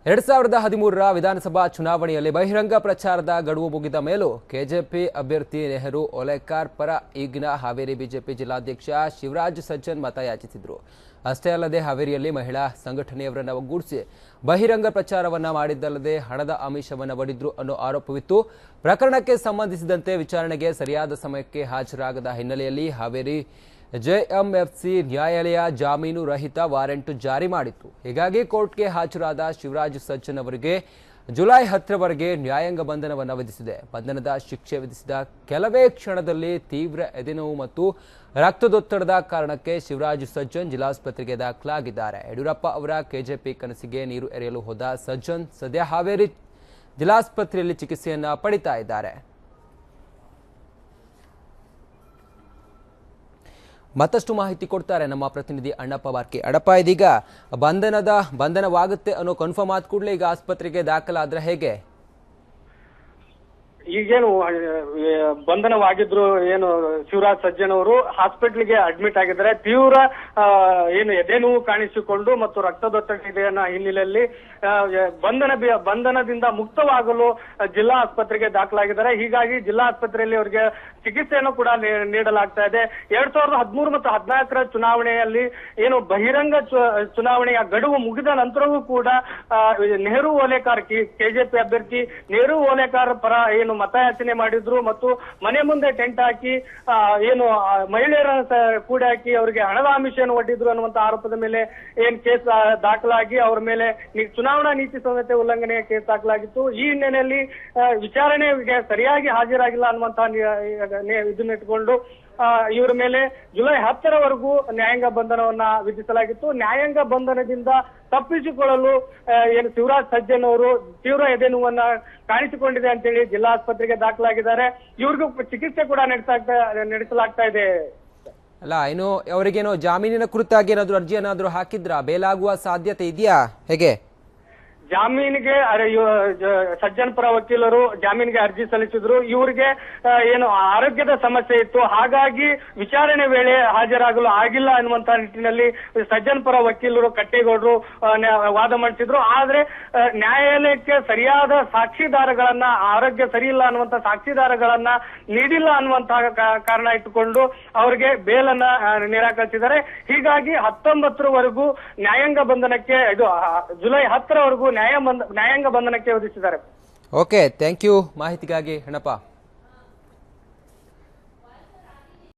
2013ರ ವಿಧಾನಸಭಾ ಚುನಾವಣೆಯಲ್ಲಿ ಬಹಿರಂಗ ಪ್ರಚಾರದ ಗಡುವು ಮುಗಿದ ಮೇಲೂ ಕೆಜೆಪಿ ಅಭ್ಯರ್ಥಿ ನೆಹರು ಓಲೇಕಾರ್ ಪರ ಈಗಿನ ಹಾವೇರಿ ಬಿಜೆಪಿ ಜಿಲ್ಲಾಧ್ಯಕ್ಷ ಶಿವರಾಜ್ ಸಜ್ಜನ್ ಮತಯಾಚಿಸಿದರು. ಅಷ್ಟೇ ಅಲ್ಲದೆ ಹಾವೇರಿಯಲ್ಲಿ ಮಹಿಳಾ ಸಂಘಟನೆಯವರನ್ನು ಒಗ್ಗೂಡಿಸಿ ಬಹಿರಂಗ ಪ್ರಚಾರವನ್ನ ಮಾಡಿದ್ದಲ್ಲದೆ ಹಣದ ಆಮಿಷವನ್ನು ಒಡ್ಡಿದ್ರು ಅನ್ನೋ ಆರೋಪವಿತ್ತು. ಪ್ರಕರಣಕ್ಕೆ ಸಂಬಂಧಿಸಿದಂತೆ ವಿಚಾರಣೆಗೆ ಸರಿಯಾದ ಸಮಯಕ್ಕೆ ಹಾಜರಾಗದ ಹಿನ್ನೆಲೆಯಲ್ಲಿ ಹಾವೇರಿ ಜೆಎಂಎಫ್ಸಿ ನ್ಯಾಯಾಲಯ ಜಾಮೀನು ರಹಿತ ವಾರೆಂಟ್ ಜಾರಿ ಮಾಡಿತ್ತು. ಹೀಗಾಗಿ ಕೋರ್ಟ್ಗೆ ಹಾಜರಾದ ಶಿವರಾಜ್ ಸಜ್ಜನ್ ಅವರಿಗೆ ಜುಲೈ 10ರವರೆಗೆ ನ್ಯಾಯಾಂಗ ಬಂಧನವನ್ನು ವಿಧಿಸಿದೆ. ಬಂಧನದ ಶಿಕ್ಷೆ ವಿಧಿಸಿದ ಕೆಲವೇ ಕ್ಷಣದಲ್ಲಿ ತೀವ್ರ ಎದೆನೋವು ಮತ್ತು ರಕ್ತದೊತ್ತಡದ ಕಾರಣಕ್ಕೆ ಶಿವರಾಜ್ ಸಜ್ಜನ್ ಜಿಲ್ಲಾಸ್ಪತ್ರೆಗೆ ದಾಖಲಾಗಿದ್ದಾರೆ. ಯಡಿಯೂರಪ್ಪ ಅವರ ಕೆಜೆಪಿ ಕನಸಿಗೆ ನೀರು ಎರೆಯಲು ಹೋದ ಸಜ್ಜನ್ ಸದ್ಯ ಹಾವೇರಿ ಜಿಲ್ಲಾಸ್ಪತ್ರೆಯಲ್ಲಿ ಚಿಕಿತ್ಸೆಯನ್ನ ಪಡಿತಾ ಇದ್ದಾರೆ. ಮತ್ತಷ್ಟು ಮಾಹಿತಿ ಕೊಡ್ತಾರೆ ನಮ್ಮ ಪ್ರತಿನಿಧಿ ಅಣ್ಣಪ್ಪ ಬಾರ್ಕಿ. ಅಣ್ಣಪ್ಪ, ಇದೀಗ ಬಂಧನವಾಗುತ್ತೆ ಅನ್ನೋ ಕನ್ಫರ್ಮ್ ಆದ ಕೂಡಲೇ ಈಗ ಆಸ್ಪತ್ರೆಗೆ ದಾಖಲಾದ್ರೆ ಹೇಗೆ? ಈಗೇನು ಬಂಧನವಾಗಿದ್ರು ಏನು ಶಿವರಾಜ್ ಸಜ್ಜನ್ ಅವರು ಹಾಸ್ಪಿಟಲ್ಗೆ ಅಡ್ಮಿಟ್ ಆಗಿದ್ದಾರೆ. ತೀವ್ರ ಏನು ಎದೆನೋವು ಕಾಣಿಸಿಕೊಂಡು ಮತ್ತು ರಕ್ತದೊತ್ತಡ ಹಿನ್ನೆಲೆಯಲ್ಲಿ ಬಂಧನದಿಂದ ಮುಕ್ತವಾಗಲು ಜಿಲ್ಲಾ ಆಸ್ಪತ್ರೆಗೆ ದಾಖಲಾಗಿದ್ದಾರೆ. ಹೀಗಾಗಿ ಜಿಲ್ಲಾ ಆಸ್ಪತ್ರೆಯಲ್ಲಿ ಅವರಿಗೆ ಚಿಕಿತ್ಸೆಯನ್ನು ಕೂಡ ನೀಡಲಾಗ್ತಾ ಇದೆ. 2013 ಮತ್ತು 2014ರ ಚುನಾವಣೆಯಲ್ಲಿ ಏನು ಬಹಿರಂಗ ಚುನಾವಣೆಯ ಗಡುವು ಮುಗಿದ ನಂತರವೂ ಕೂಡ ನೆಹರು ಓಲೇಕಾರ್ ಕೆಜೆಪಿ ಅಭ್ಯರ್ಥಿ ನೆಹರು ಓಲೇಕಾರ್ ಪರ ಏನು ಮತಯಾಚನೆ ಮಾಡಿದ್ರು ಮತ್ತು ಮನೆ ಮುಂದೆ ಟೆಂಟ್ ಹಾಕಿ ಏನು ಮಹಿಳೆಯರನ್ನ ಕೂಡ ಹಾಕಿ ಅವರಿಗೆ ಹಣದ ಆಮಿಷವನ್ನು ಒಡ್ಡಿದ್ರು ಅನ್ನುವಂತ ಆರೋಪದ ಮೇಲೆ ಏನ್ ಕೇಸ್ ದಾಖಲಾಗಿ ಅವರ ಮೇಲೆ ಚುನಾವಣಾ ನೀತಿ ಸಂಹಿತೆ ಉಲ್ಲಂಘನೆಯ ಕೇಸ್ ದಾಖಲಾಗಿತ್ತು. ಈ ಹಿನ್ನೆಲೆಯಲ್ಲಿ ವಿಚಾರಣೆಗೆ ಸರಿಯಾಗಿ ಹಾಜರಾಗಿಲ್ಲ ಅನ್ನುವಂತಹ ಇದನ್ನಿಟ್ಟುಕೊಂಡು ಇವರ ಮೇಲೆ ಜುಲೈ 10ರವರೆಗೂ ನ್ಯಾಯಾಂಗ ಬಂಧನವನ್ನ ವಿಧಿಸಲಾಗಿತ್ತು. ನ್ಯಾಯಾಂಗ ಬಂಧನದಿಂದ ತಪ್ಪಿಸಿಕೊಳ್ಳಲು ಏನು ಶಿವರಾಜ್ ಸಜ್ಜನ್ ಅವರು ತೀವ್ರ ಎದೆನೋವನ್ನ ಕಾಣಿಸಿಕೊಂಡಿದೆ ಅಂತೇಳಿ ಜಿಲ್ಲಾ ಆಸ್ಪತ್ರೆಗೆ ದಾಖಲಾಗಿದ್ದಾರೆ. ಇವ್ರಿಗೂ ಚಿಕಿತ್ಸೆ ಕೂಡ ನಡೆಸಲಾಗ್ತಾ ಇದೆ. ಅಲ್ಲ, ಏನು ಅವರಿಗೇನೋ ಜಾಮೀನಿನ ಕುರಿತಾಗಿ ಏನಾದ್ರು ಅರ್ಜಿ ಏನಾದ್ರು ಹಾಕಿದ್ರಾ? ಬೇಲಾಗುವ ಸಾಧ್ಯತೆ ಇದೆಯಾ? ಹೇಗೆ? ಜಾಮೀನಿಗೆ ಸಜ್ಜನ್ ಪರ ವಕೀಲರು ಜಾಮೀನಿಗೆ ಅರ್ಜಿ ಸಲ್ಲಿಸಿದ್ರು. ಇವರಿಗೆ ಏನು ಆರೋಗ್ಯದ ಸಮಸ್ಯೆ ಇತ್ತು, ಹಾಗಾಗಿ ವಿಚಾರಣೆ ವೇಳೆ ಹಾಜರಾಗಲು ಆಗಿಲ್ಲ ಅನ್ನುವಂತ ನಿಟ್ಟಿನಲ್ಲಿ ಸಜ್ಜನ್ ಪರ ವಕೀಲರು ಕಟ್ಟೇಗೌಡರು ವಾದ ಮಂಡಿಸಿದ್ರು. ಆದ್ರೆ ನ್ಯಾಯಾಲಯಕ್ಕೆ ಸರಿಯಾದ ಸಾಕ್ಷಿದಾರಗಳನ್ನ, ಆರೋಗ್ಯ ಸರಿ ಇಲ್ಲ ಅನ್ನುವಂತ ಸಾಕ್ಷಿದಾರಗಳನ್ನ ನೀಡಿಲ್ಲ ಅನ್ನುವಂತಹ ಕಾರಣ ಇಟ್ಟುಕೊಂಡು ಅವರಿಗೆ ಬೇಲನ್ನ ನಿರಾಕರಿಸಿದ್ದಾರೆ. ಹೀಗಾಗಿ 19ರವರೆಗೂ ನ್ಯಾಯಾಂಗ ಬಂಧನಕ್ಕೆ, ಇದು ಜುಲೈ 10ರವರೆಗೂ ನ್ಯಾಯಾಂಗ ಬಂಧನಕ್ಕೆ ವಿಧಿಸಿದ್ದಾರೆ. ಓಕೆ, ಥ್ಯಾಂಕ್ ಯು ಮಾಹಿತಿಗಾಗಿ ಅಣ್ಣಪ್ಪ.